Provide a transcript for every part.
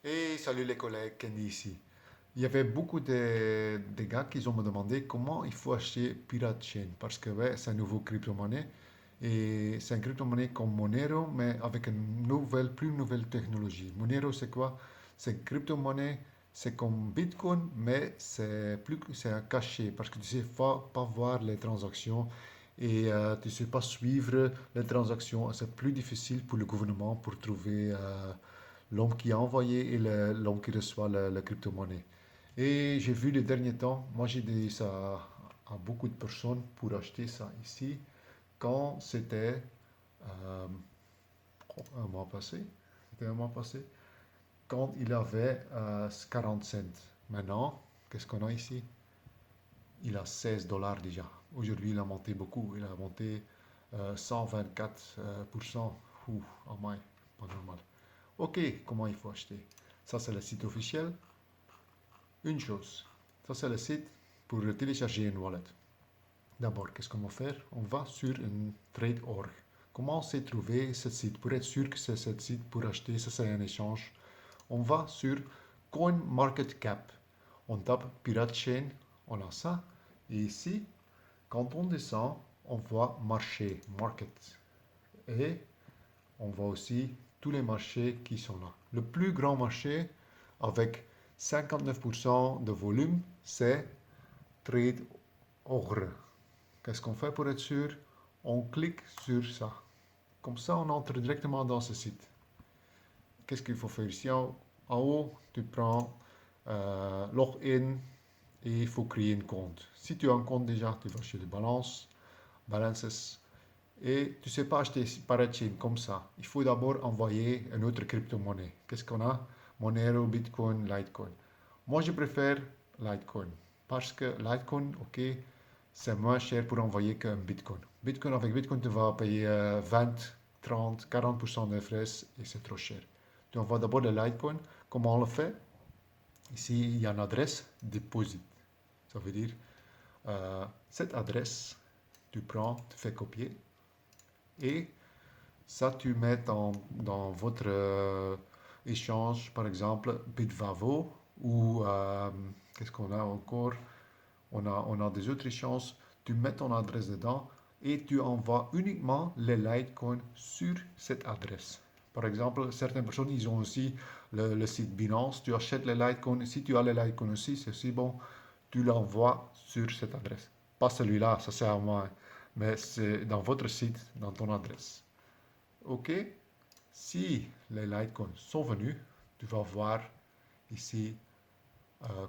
Et salut les collègues, Kenny ici. Il y avait beaucoup de gars qui ont me demandé comment il faut acheter Pirate Chain parce que ouais, c'est un nouveau crypto-monnaie et c'est un crypto-monnaie comme Monero mais avec une plus nouvelle technologie. Monero c'est quoi? C'est une crypto-monnaie, c'est comme Bitcoin mais c'est un caché parce que tu sais pas voir les transactions et tu sais pas suivre les transactions. C'est plus difficile pour le gouvernement pour trouver l'homme qui a envoyé et l'homme qui reçoit la crypto-monnaie. Et j'ai vu les derniers temps, moi j'ai dit ça à beaucoup de personnes pour acheter ça ici quand c'était euh, un mois passé. C'était un mois passé. Quand il avait 40 cents. Maintenant, qu'est-ce qu'on a ici? Il a 16 dollars déjà. Aujourd'hui, il a monté beaucoup. Il a monté 124%. Ouh, oh my, pas normal. Ok, comment il faut acheter? Ça, c'est le site officiel. Une chose, ça, c'est le site pour télécharger une wallet. D'abord, qu'est-ce qu'on va faire? On va sur un trade.org. Comment s'est trouvé ce site? Pour être sûr que c'est ce site pour acheter, ça c'est un échange. On va sur CoinMarketCap. On tape Pirate Chain, on a ça. Et ici, quand on descend, on voit marché, market. Et on voit aussi tous les marchés qui sont là. Le plus grand marché avec 59% de volume, c'est TradeOrg. Qu'est-ce qu'on fait pour être sûr? On clique sur ça. Comme ça, on entre directement dans ce site. Qu'est-ce qu'il faut faire ici en haut? Tu prends login et il faut créer un compte. Si tu as un compte déjà, tu vas chez les balances, et tu ne sais pas acheter parachain comme ça. Il faut d'abord envoyer une autre crypto-monnaie. Qu'est-ce qu'on a? Monero, Bitcoin, Litecoin. Moi, je préfère Litecoin parce que Litecoin, ok, c'est moins cher pour envoyer qu'un Bitcoin. Avec Bitcoin, tu vas payer 20, 30, 40% de frais et c'est trop cher. Tu envoies d'abord le Litecoin. Comment on le fait? Ici, il y a une adresse deposit. Ça veut dire, cette adresse, tu prends, tu fais copier et ça, tu mets dans votre échange, par exemple, Bitvavo ou qu'est-ce qu'on a encore? On a des autres échanges. Tu mets ton adresse dedans et tu envoies uniquement les Litecoin sur cette adresse. Par exemple, certaines personnes, ils ont aussi le site Binance. Tu achètes les Litecoin. Si tu as les Litecoin aussi, c'est aussi bon. Tu l'envoies sur cette adresse. Pas celui-là, ça sert à moi, hein, mais c'est dans votre site, dans ton adresse. OK? Si les Litecoins sont venus, tu vas voir ici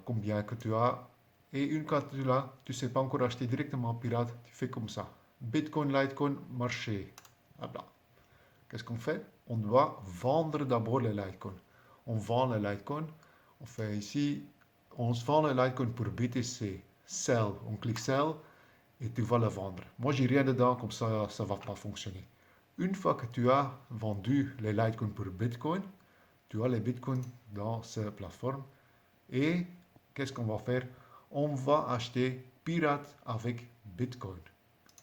combien que tu as. Et une fois que tu l'as, tu ne sais pas encore acheter directement Pirate, tu fais comme ça. Bitcoin, Litecoin, marché. Voilà. Qu'est-ce qu'on fait? On doit vendre d'abord les Litecoin. On vend les Litecoin. On fait ici, on vend les Litecoin pour BTC. Sell. On clique Sell et tu vas le vendre. Moi, j'ai rien dedans, comme ça ne va pas fonctionner. Une fois que tu as vendu les Litecoin pour Bitcoin, tu as les Bitcoins dans cette plateforme. Et qu'est-ce qu'on va faire? On va acheter Pirate avec Bitcoin.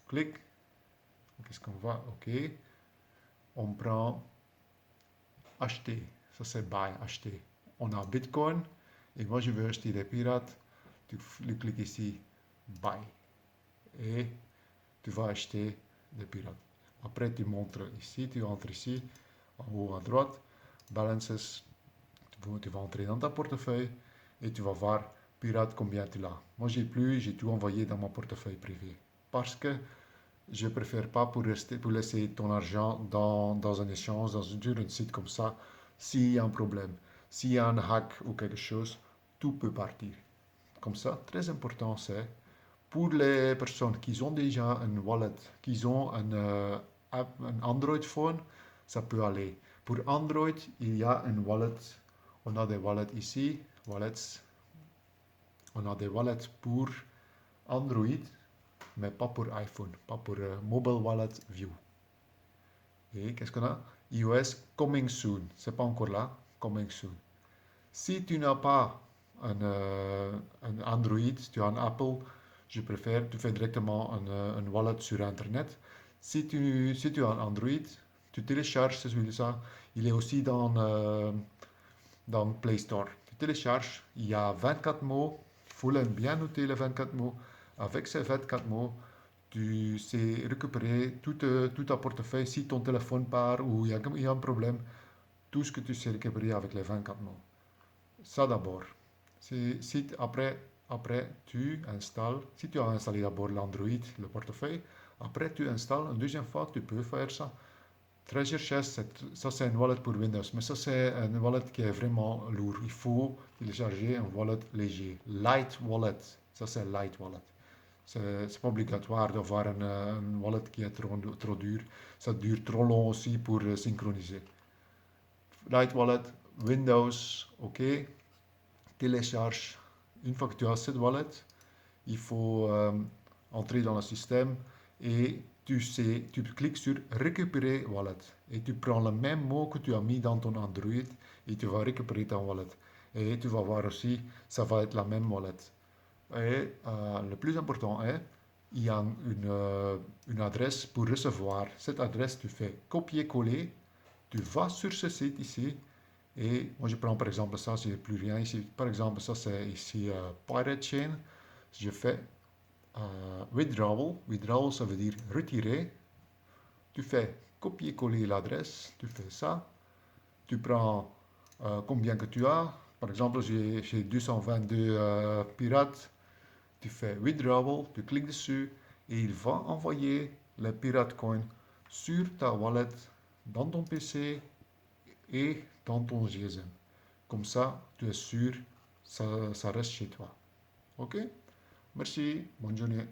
Clique. Qu'est-ce qu'on va? OK. On prend acheter. Ça, c'est buy, acheter. On a Bitcoin. Et moi, je veux acheter des pirates. Tu cliques ici, buy. Et tu vas acheter des pirates. Après, tu montres ici, tu entres ici, en haut à droite, balances. Tu vas entrer dans ta portefeuille et tu vas voir pirate combien tu l'as. Moi, j'ai plus, j'ai tout envoyé dans mon portefeuille privé. Parce que je préfère pas pour laisser ton argent dans un échange, sur un site comme ça, s'il y a un problème, s'il y a un hack ou quelque chose, tout peut partir. Comme ça, très important, c'est pour les personnes qui ont déjà un wallet, qui ont un Android phone, ça peut aller. Pour Android, il y a un wallet. On a des wallets ici, wallets. On a des wallets pour Android, mais pas pour iPhone, pas pour Mobile Wallet View. Et qu'est-ce qu'on a? iOS Coming Soon. C'est pas encore là. Coming Soon. Si tu n'as pas un Android, tu as un Apple, je préfère, tu fais directement un wallet sur Internet. Si tu as un Android, tu télécharges celui-là. Il est aussi dans Play Store. Tu télécharges, il y a 24 mots, il faut bien noter les 24 mots. Avec ces 24 mots, tu sais récupérer tout ta portefeuille si ton téléphone part ou il y a un problème, tout ce que tu sais récupérer avec les 24 mots. Ça d'abord. Après, tu installes, si tu as installé d'abord l'Android, le portefeuille, après tu installes une deuxième fois, tu peux faire ça. Treasure Chest, ça c'est un wallet pour Windows, mais ça c'est un wallet qui est vraiment lourd. Il faut télécharger un wallet léger. Light Wallet, ça c'est Light Wallet. C'est pas obligatoire d'avoir un wallet qui est trop dur. Ça dure trop long aussi pour synchroniser. Light Wallet, Windows, ok. Télécharge. Une fois que tu as cette wallet, il faut entrer dans le système et tu cliques sur récupérer wallet et tu prends le même mot que tu as mis dans ton Android et tu vas récupérer ta wallet. Et tu vas voir aussi, ça va être la même wallet. Et le plus important est, il y a une adresse pour recevoir. Cette adresse, tu fais copier-coller, tu vas sur ce site ici et moi je prends par exemple ça, j'ai plus rien ici. Par exemple, ça c'est ici Pirate Chain. Je fais withdrawal. Withdrawal, ça veut dire retirer. Tu fais copier-coller l'adresse, tu fais ça. Tu prends combien que tu as. Par exemple, j'ai 222 pirates. Tu fais withdrawal, tu cliques dessus et il va envoyer les pirate coins sur ta wallet, dans ton PC et dans ton GSM. Comme ça, tu es sûr, ça reste chez toi. Ok? Merci, bonne journée.